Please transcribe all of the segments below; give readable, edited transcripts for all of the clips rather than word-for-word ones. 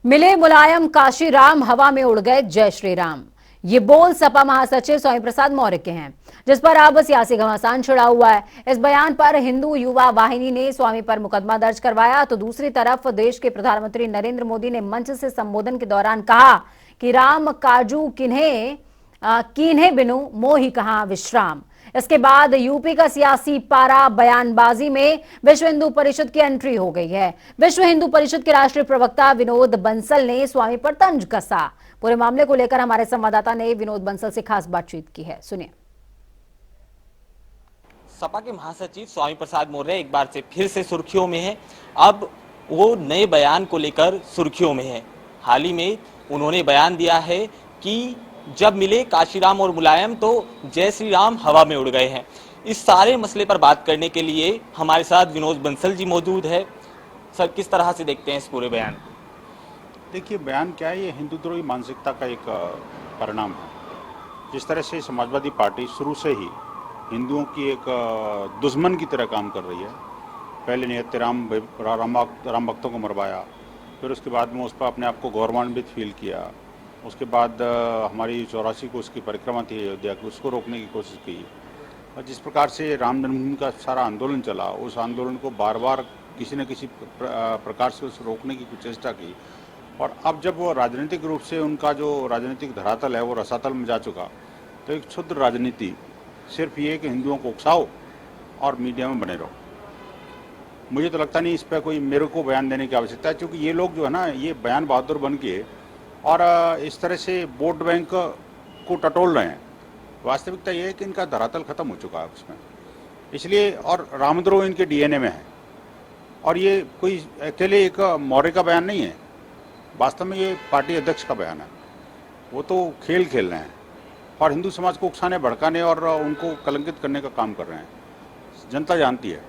मिले मुलायम काशीराम, हवा में उड़ गए जय श्री राम। ये बोल सपा महासचिव स्वामी प्रसाद मौर्य के हैं, जिस पर अब सियासी घमासान छिड़ा हुआ है। इस बयान पर हिंदू युवा वाहिनी ने स्वामी पर मुकदमा दर्ज करवाया, तो दूसरी तरफ देश के प्रधानमंत्री नरेंद्र मोदी ने मंच से संबोधन के दौरान कहा कि राम काजू किन्हें बिनु मोहि कहां विश्राम। इसके बाद यूपी का सियासी पारा बयानबाजी में विश्व हिंदू परिषद की एंट्री हो गई है। विश्व हिंदू परिषद के राष्ट्रीय प्रवक्ता विनोद बंसल ने स्वामी पर तंज कसा। पूरे मामले को लेकर हमारे संवाददाता ने विनोद बंसल से खास बातचीत की है, सुनिए। सपा के महासचिव स्वामी प्रसाद मौर्य एक बार से फिर से सुर्खियों में है। अब वो नए बयान को लेकर सुर्खियों में है। हाल ही में उन्होंने बयान दिया है कि जब मिले काशीराम और मुलायम तो जय श्री राम हवा में उड़ गए हैं। इस सारे मसले पर बात करने के लिए हमारे साथ विनोद बंसल जी मौजूद है। सर, किस तरह से देखते हैं इस पूरे बयान को? देखिए, बयान क्या है, ये हिंदुद्रोही मानसिकता का एक परिणाम है। जिस तरह से समाजवादी पार्टी शुरू से ही हिंदुओं की एक दुश्मन की तरह काम कर रही है। पहले निहत्थे राम भक्तों को मरवाया, फिर उसके बाद में उस पर अपने आप को गौरवान्वित फील किया। उसके बाद हमारी 84 को उसकी परिक्रमा थी अयोध्या की, उसको रोकने की कोशिश की। और जिस प्रकार से राम जन्मभूमि का सारा आंदोलन चला, उस आंदोलन को बार बार किसी न किसी प्रकार से उसे रोकने की कुछ चेष्टा की। और अब जब वो राजनीतिक रूप से उनका जो राजनीतिक धरातल है वो रसातल में जा चुका, तो एक क्षुद्र राजनीति सिर्फ ये कि हिंदुओं को उकसाओ और मीडिया में बने रहो। मुझे तो लगता नहीं इस पर कोई मेरे को बयान देने की आवश्यकता है, क्योंकि ये लोग जो है ना, ये बयान बहादुर बन के और इस तरह से वोट बैंक को टटोल रहे हैं। वास्तविकता ये है कि इनका धरातल खत्म हो चुका है उसमें, इसलिए। और रामद्रोह इनके डीएनए में है। और ये कोई अकेले एक मौर्य का बयान नहीं है, वास्तव में ये पार्टी अध्यक्ष का बयान है। वो तो खेल खेल रहे हैं और हिंदू समाज को उकसाने, भड़काने और उनको कलंकित करने का काम कर रहे हैं। जनता जानती है,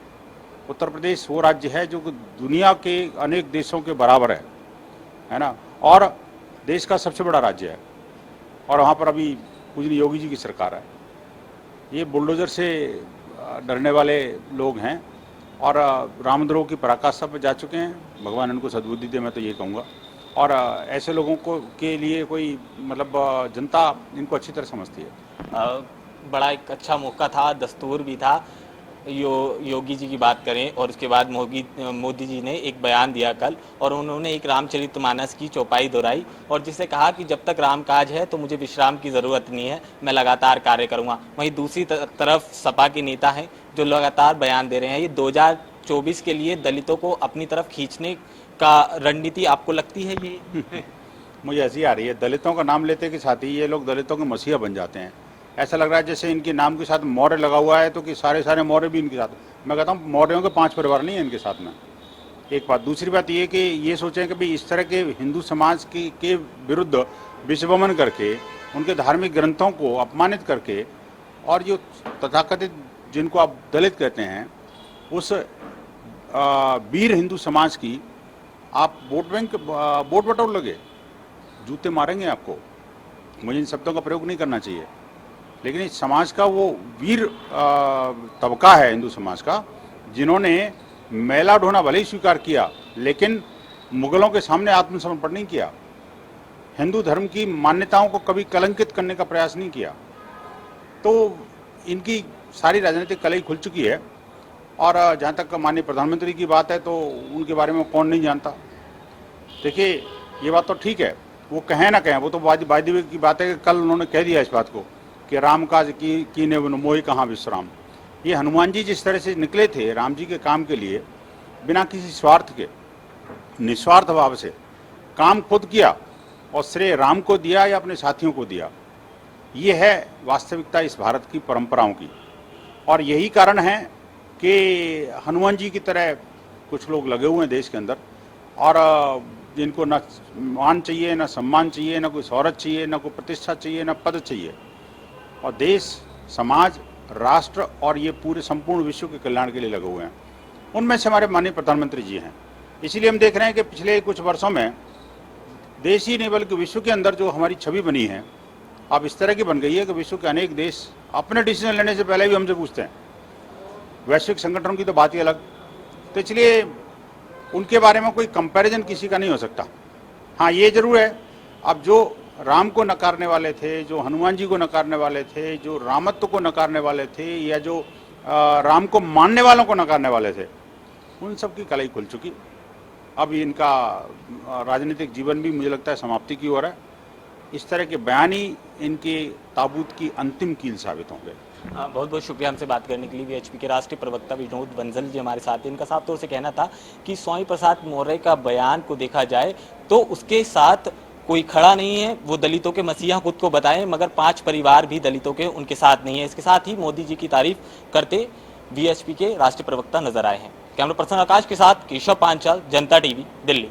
उत्तर प्रदेश वो राज्य है जो दुनिया के अनेक देशों के बराबर है ना, और देश का सबसे बड़ा राज्य है। और वहाँ पर अभी पूजनीय योगी जी की सरकार है। ये बुलडोजर से डरने वाले लोग हैं और रामद्रोह की पराकाष्ठा पर जा चुके हैं। भगवान इनको सद्बुद्धि दे, मैं तो ये कहूँगा। और ऐसे लोगों को के लिए कोई मतलब जनता इनको अच्छी तरह समझती है। बड़ा एक अच्छा मौका था, दस्तूर भी था। योगी जी की बात करें और उसके बाद मोदी जी ने एक बयान दिया कल, और उन्होंने एक रामचरितमानस की चौपाई दोहराई और जिससे कहा कि जब तक राम काज है तो मुझे विश्राम की ज़रूरत नहीं है, मैं लगातार कार्य करूंगा। वहीं दूसरी तरफ सपा के नेता हैं जो लगातार बयान दे रहे हैं। ये 2024 के लिए दलितों को अपनी तरफ खींचने का रणनीति आपको लगती है ये? मुझे ऐसी आ रही है, दलितों का नाम लेते के साथ ही ये लोग दलितों के मसीहा बन जाते हैं। ऐसा लग रहा है जैसे इनके नाम के साथ मौर्य लगा हुआ है तो कि सारे मौर्य भी इनके साथ। मैं कहता हूँ मौर्यों के 5 परिवार नहीं है इनके साथ में। एक बात। दूसरी बात ये कि ये सोचें कि भाई इस तरह के हिंदू समाज के विरुद्ध विषवमन करके, उनके धार्मिक ग्रंथों को अपमानित करके, और जो तथाकथित जिनको आप दलित कहते हैं, उस वीर हिंदू समाज की आप वोट बटोर लगे, जूते मारेंगे आपको। मुझे इन शब्दों का प्रयोग नहीं करना चाहिए, लेकिन इस समाज का वो वीर तबका है हिंदू समाज का, जिन्होंने मैला ढोना भले ही स्वीकार किया लेकिन मुगलों के सामने आत्मसमर्पण नहीं किया। हिंदू धर्म की मान्यताओं को कभी कलंकित करने का प्रयास नहीं किया। तो इनकी सारी राजनीतिक कलई खुल चुकी है। और जहाँ तक माननीय प्रधानमंत्री की बात है तो उनके बारे में कौन नहीं जानता। देखिए, ये बात तो ठीक है, वो कहें ना कहें, वो तो वायदे की बात है कि कल उन्होंने कह दिया इस बात को कि राम काज कीन्हे बिनु मोहि कहां विश्राम। ये हनुमान जी जिस तरह से निकले थे राम जी के काम के लिए, बिना किसी स्वार्थ के, निस्वार्थ भाव से काम खुद किया और श्रेय राम को दिया या अपने साथियों को दिया। ये है वास्तविकता इस भारत की परंपराओं की। और यही कारण है कि हनुमान जी की तरह कुछ लोग लगे हुए हैं देश के अंदर, और जिनको न मान चाहिए, न सम्मान चाहिए, न कोई शौहरत चाहिए, न कोई प्रतिष्ठा चाहिए, न पद चाहिए, और देश, समाज, राष्ट्र और ये पूरे संपूर्ण विश्व के कल्याण के लिए लगे हुए हैं। उनमें से हमारे माननीय प्रधानमंत्री जी हैं। इसीलिए हम देख रहे हैं कि पिछले कुछ वर्षों में देश ही नहीं बल्कि विश्व के अंदर जो हमारी छवि बनी है, अब इस तरह की बन गई है कि विश्व के अनेक देश अपने डिसीजन लेने से पहले भी हमसे पूछते हैं। वैश्विक संगठनों की तो बात ही अलग। तो इसलिए उनके बारे में कोई कंपैरिजन किसी का नहीं हो सकता। हाँ, ये जरूर है। अब जो राम को नकारने वाले थे, जो हनुमान जी को नकारने वाले थे, जो रामत्व को नकारने वाले थे, या जो राम को मानने वालों को नकारने वाले थे, उन सब की कलाई खुल चुकी। अब इनका राजनीतिक जीवन भी मुझे लगता है समाप्ति की ओर है। इस तरह के बयान ही इनके ताबूत की अंतिम कील साबित होंगे। बहुत बहुत शुक्रिया हमसे बात करने के लिए। वीएचपी के राष्ट्रीय प्रवक्ता विनोद बंसल जी हमारे साथ हैं। इनका साफ तौर से कहना था कि स्वामी प्रसाद मौर्य का बयान को देखा जाए तो उसके साथ कोई खड़ा नहीं है। वो दलितों के मसीहा खुद को बताएं, मगर 5 परिवार भी दलितों के उनके साथ नहीं है। इसके साथ ही मोदी जी की तारीफ करते वीएचपी के राष्ट्रीय प्रवक्ता नजर आए हैं। कैमरा पर्सन आकाश के साथ केशव पांचाल, जनता टीवी, दिल्ली।